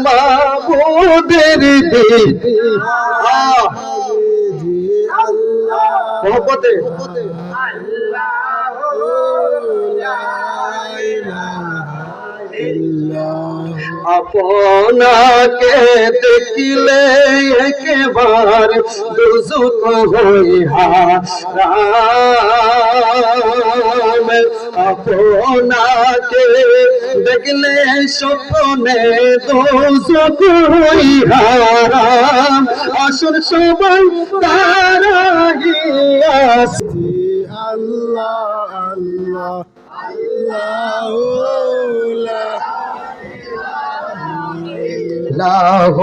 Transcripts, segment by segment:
মাবুদের দিন মোহব্বতে আপনাকে দেখিলে একবার দুজক হই হারাম আপনাকে দেখলে স্বপ্নে দুজক হই হারাম আসল সবাই তারাইয়া আল্লাহ আল্লাহ আল্লাহ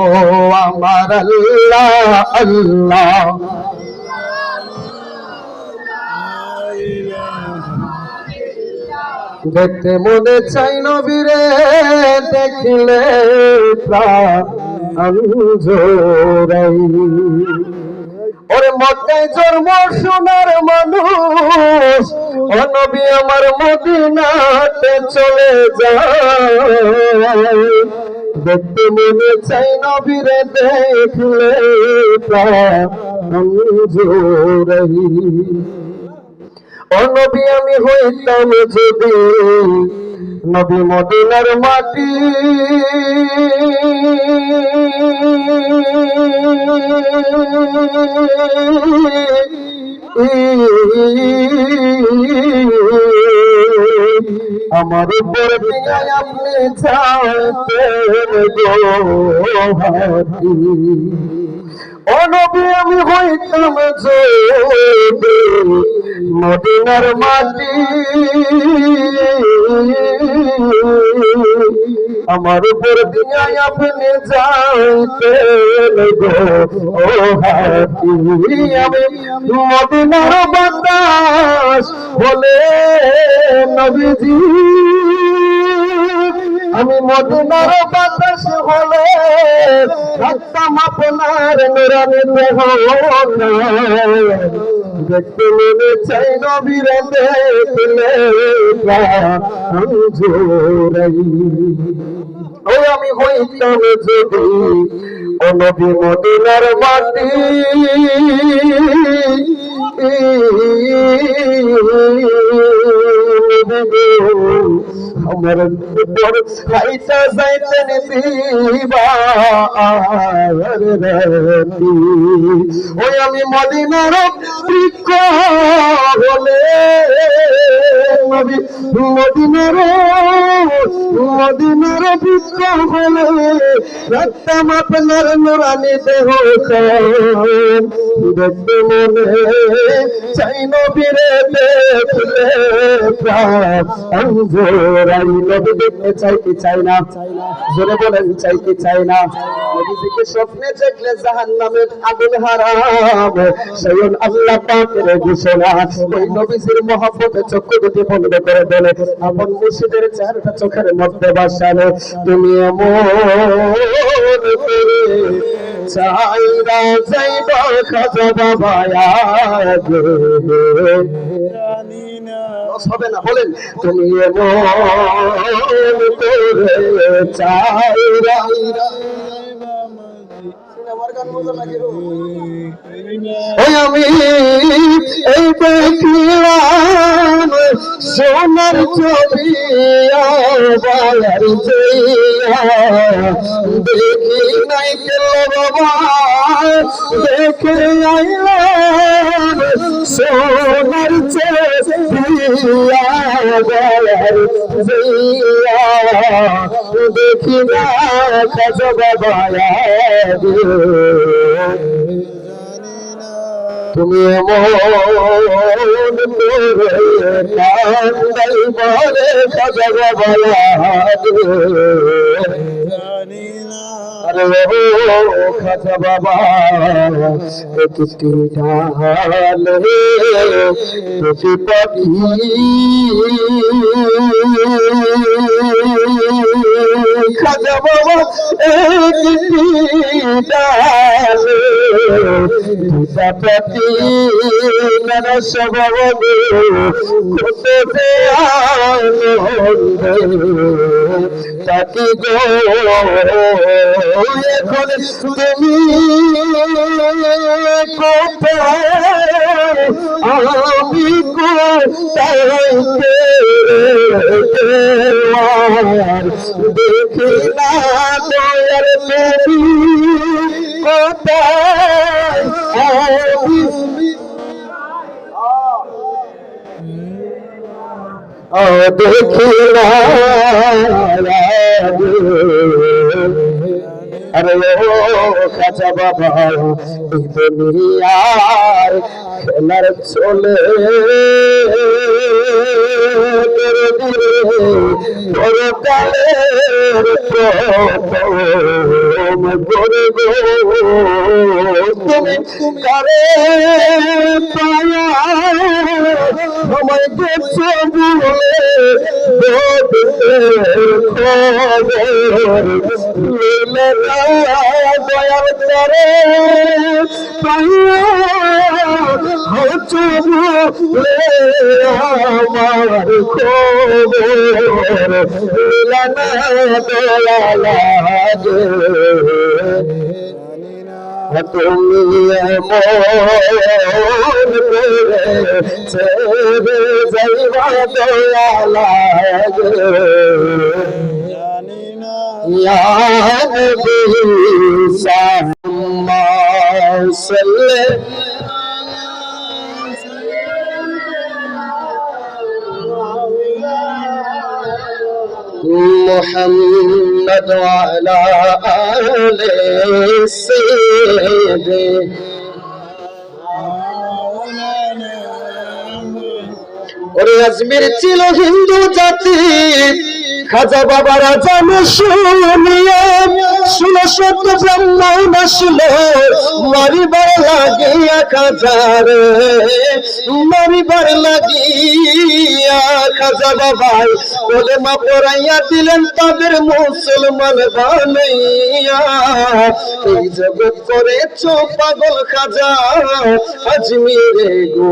আমার আল্লাহ আল্লাহ দেখতে মনে চাই নবীরে দেখলে প্রাণ জোড়াই ওরে মক্কায় জন্ম সোনার মানুষ ও নবী আমার মদিনাতে চলে যায় দেখতে মনে চাই নবীরে দেখলে প্রাণ জোড়াই ও নবী আমি হইতাম যদি নবী মদিনার মাটি আমার উপর দিয়ে আপনি যাইতেন গো হাতি ও নবী আমি হইতাম যদি মদিনার মাটি আমার উপর দিয়ে আপনি যাইতেন গো হাতি আমি মদিনার বাতাস বলে নবীজি আমি মদিনার বাতাস হলে থাকতাম আপনার নুরানি দেহ দেখতে মনে চাই নবীরে দেখলে প্রাণ জোড়াই ও আমি হইতাম যদি ও নবী মদিনার মাটি আমার উপর খাইতে যাইতেন ওই আমি মদিনার বৃক্ষ হলে মদিনার বৃক্ষ হলে রাখতাম আপনার নুরানি দেহ দেখতে মনে চাই নবীরে দেখলে প্রাণ জোড়াই নবী দেখতে চাই কি চাই না জোরে বলেন চাই কি চাই না নবীজিকে স্বপ্নে দেখলে জাহান্নামের আগুন হারাম স্বয়ং আল্লাহ পাকের ঘোষণা ওই নবীজির মহব্বতে চক্ষু দুটি বন্ধ করে দিলে আপন মুর্শিদের চেহারাটা চোখের মধ্যে বাসালে তুমি এমন করে চাইরা যাইবা খাজা বাবা আগে হবে না বলেন তুমি এমন করে চাইরা আমি এই দেখলাম সোনার ছবি দেখি নাই কেল বাবা দেখে আইলাম সোনার দেখি না খাজা বাবা তুমি এমন কান্দাই বলে খাজা বাবা আরে ও খাজা বাবা একটি ডালে দুটি পাখি খাজা বাবা একটি ডালে দুটা পাখি নানা স্বভাব কত আনন্দ তাকি গো এখন তুমি কোথায় আমি কোথায় দেখি না দয়ার নবী কোথায় দেখি না अरे ओ खाजा बाबा दुनियार खेलार चले तेरे दिले बड़े कालेर प्रथम गोरे गो তুমি কারে পায়া আমায় গেছো বলে খবর লেলে দয়ার করে পায়া হচ্ছে বলে আমার খবর লেলে দয়া লাগে তুমি মন করে ছেড়ে যাইবা দয়া লাগে ইয়া নবী সাল্লাল্লাহু محمد وعلى آل سيدنا ওরে আজমির ছিল হিন্দু জাতি খাজা বাবা রাজা শুনিয়ে 16 ব্রাহ্মণ আসলো মারিবার লাগিয়া খাজারে মারিবার লাগিয়া খাজা বাবাই কলেমা পড়াইয়া দিলেন তাদের মুসলমান বানাইয়া এই জগৎ করেছো পাগল খাজা আজমিরে গো